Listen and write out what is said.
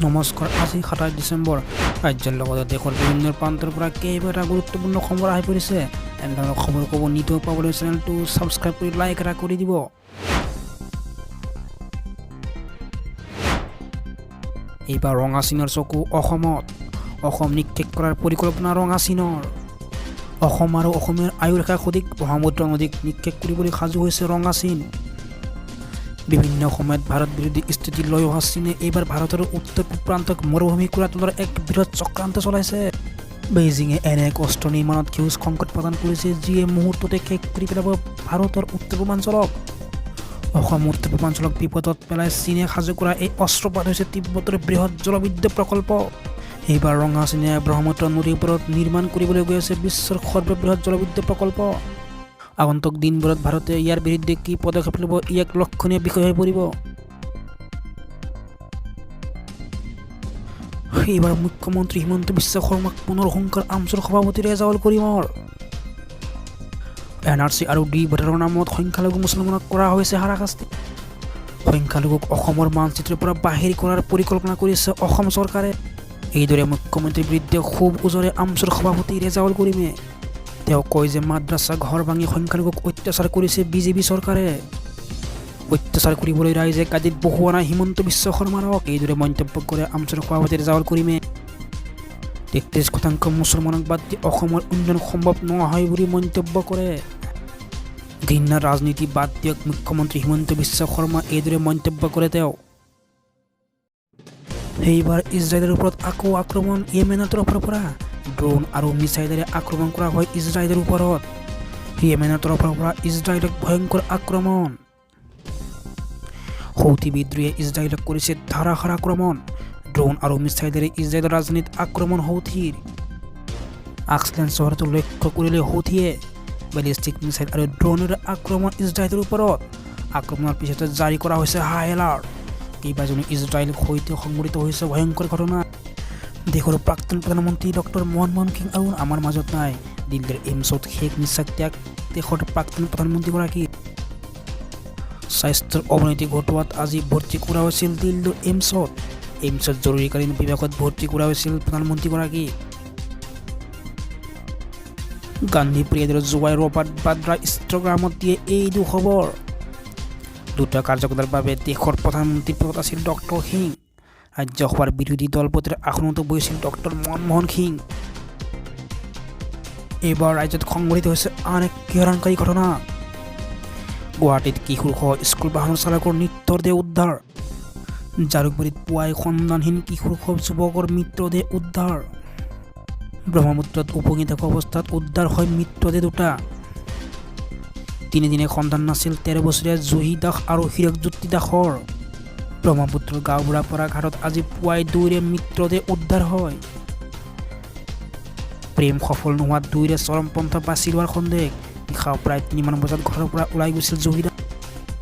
নমস্কাৰ। আজি ২৭ ডিচেম্বৰ। ৰাজ্যৰ লগতে দেশৰ বিভিন্ন প্ৰান্তৰ পৰা কেইবাটা গুৰুত্বপূৰ্ণ খবৰ আহি পৰিছে। এনেধৰণৰ খবৰ ক'ব নিতৌ পাবলৈ চেনেলটো ছাবস্ক্ৰাইব কৰি লাইক এটা কৰি দিব। এইবাৰ ৰঙা চীনৰ চকু অসমত। অসম নিক্ষেপ কৰাৰ পৰিকল্পনা ৰঙা চীনৰ। অসম আৰু অসমীয়াৰ আয়ুৰেখা সদৃশ ব্ৰহ্মপুত্ৰ নদীক নিক্ষেপ কৰিবলৈ সাজু হৈছে ৰঙা চীন। বিভিন্ন সময়ত ভাৰত বিৰোধী স্থিতি লৈ অহা চীনে এইবাৰ ভাৰতৰ উত্তৰ পূব প্ৰান্তক মৰুভূমি কৰি তোলাৰ এক বৃহৎ চক্ৰান্ত চলাইছে। বেইজিঙে এনে এক অস্ত্ৰ নিৰ্মাণত সেউজ সংকট প্ৰদান কৰিছে, যিয়ে মুহূৰ্ততে শেষ কৰি পেলাব ভাৰতৰ উত্তৰ পূৰ্বাঞ্চলক। অসম উত্তৰ পূৰ্বাঞ্চলক বিপদত পেলাই চীনে সাজু কৰা এই অস্ত্ৰপাত হৈছে তিব্বতৰ বৃহৎ জলবিদ্যুৎ প্ৰকল্প। এইবাৰ ৰঙা চীনে ব্ৰহ্মপুত্ৰ নদীৰ ওপৰত নিৰ্মাণ কৰিবলৈ গৈ আছে বিশ্বৰ সৰ্ববৃহৎ জলবিদ্যুৎ প্ৰকল্প। আগন্তুক দিনবোৰত ভাৰতে ইয়াৰ বিৰুদ্ধে কি পদক্ষেপ ল'ব, ই এক লক্ষণীয় বিষয় হৈ পৰিব। এইবাৰ মুখ্যমন্ত্ৰী হিমন্ত বিশ্ব শৰ্মাক পুনৰ হুংকাৰ আমছুৰ সভাপতি ৰেজাউল কৰিমৰ। NRC আৰু ডি ভোটাৰৰ নামত সংখ্যালঘু মুছলমানক কৰা হৈছে হাৰাশাস্তি। সংখ্যালঘুক অসমৰ মানচিত্ৰৰ পৰা বাহিৰ কৰাৰ পৰিকল্পনা কৰিছে অসম চৰকাৰে। এইদৰে মুখ্যমন্ত্ৰীৰ বিৰুদ্ধে খুব ওজৰে আমছুৰ সভাপতি ৰেজাউল কৰিমে। তেওঁ কয় যে মাদ্ৰাছা ঘৰ ভাঙি সংখ্যালঘুক অত্যাচাৰ কৰিছে বিজেপি চৰকাৰে। অত্যাচাৰ কৰিবলৈ ৰাইজে গাদীত বহুওৱা নাই হিমন্ত বিশ্ব শৰ্মাৰক। এইদৰে মন্তব্য কৰে আমছুৰ সভাপতি ৰেজাউল কৰিমে। 33% মুছলমানক বাদ দি অসমৰ উন্নয়ন সম্ভৱ নহয় বুলি মন্তব্য কৰে। ঘৃণাৰ ৰাজনীতি বাদ দিয়ক মুখ্যমন্ত্ৰী হিমন্ত বিশ্ব শৰ্মা, এইদৰে মন্তব্য কৰে তেওঁ। এইবাৰ ইজৰাইলৰ ওপৰত আকৌ আক্ৰমণ। ইয়েমেনৰ তৰফৰ পৰা ড্ৰোন আৰু মিছাইলেৰে আক্ৰমণ কৰা হয় ইজৰাইলৰ ওপৰত। ইয়েমেনৰ তৰফৰ পৰা ইজৰাইলক ভয়ংকৰ আক্ৰমণ। হৌথি বিদ্ৰোহীয়ে ইজৰাইলক কৰিছে ধাৰাসাৰ আক্ৰমণ। ড্ৰোন আৰু মিছাইলেৰে ইজৰাইলৰ ৰাজধানীত আক্ৰমণ হৌথিৰ। আক্সলেণ্ড চহৰটো লক্ষ্য কৰিলে হৌথিয়ে বেলিষ্টিক মিছাইল আৰু ড্ৰোনেৰে আক্ৰমণ ইজৰাইলৰ ওপৰত। আক্ৰমণৰ পিছতে জাৰি কৰা হৈছে হাই এলাৰ্ট। কেইবাজনো ইজৰাইলৰ সৈতে সংঘটিত হৈছে ভয়ংকৰ ঘটনা। দেশৰ প্ৰাক্তন প্ৰধানমন্ত্ৰী ডক্টৰ মনমোহন সিং আৰু আমাৰ মাজত নাই। দিল্লীৰ এইমছত শেষ নিশ্বাস ত্যাগ দেশৰ প্ৰাক্তন প্ৰধানমন্ত্ৰীগৰাকী। স্বাস্থ্যৰ অৱনতি ঘটোৱাত আজি ভৰ্তি কৰা হৈছিল দিল্লীৰ এইমছত জৰুৰীকালীন বিভাগত ভৰ্তি কৰা হৈছিল প্ৰধানমন্ত্ৰীগৰাকী। গান্ধী পৰিয়ালৰ জোৱাই ৰবাৰ্ট বাদ্ৰা ইনষ্টাগ্ৰামত দিয়ে এই দুখবৰ। দুটা কাৰ্যকালৰ বাবে দেশৰ প্ৰধানমন্ত্ৰী পদত আছিল ডক্টৰ সিং। ৰাজ্যসভাৰ বিৰোধী দলপতিৰ আসনতো বহিছিল ডক্টৰ মনমোহন সিং। এইবাৰ ৰাজ্যত সংঘটিত হৈছে আন এক শিহৰণকাৰী ঘটনা। গুৱাহাটীত কিশোৰসহ স্কুল বাহনৰ চালকৰ মৃতদেহ উদ্ধাৰ। জালুকবাৰীত পুৱাই সন্ধানহীন কিশোৰসহ যুৱকৰ মৃতদেহ উদ্ধাৰ। ব্ৰহ্মপুত্ৰত উপঙি থকা অৱস্থাত উদ্ধাৰ হয় মৃতদেহ দুটা। তিনিদিনে সন্ধান নাছিল 13 বছৰীয়া জুহি দাস আৰু হীৰকজ্যোতি দাসৰ। ব্ৰহ্মপুত্ৰৰ গাঁওবুঢ়াপাৰা ঘাটত আজি পুৱাই দুয়োৰে মৃতদেহ উদ্ধাৰ হয়। প্ৰেম সফল নোহোৱা দুয়োৰে চৰমপন্থা বাছি লোৱাৰ সন্দেহ। নিশা প্ৰায় 3মান বজাত ঘৰৰ পৰা ওলাই গৈছিল জুহি দাস।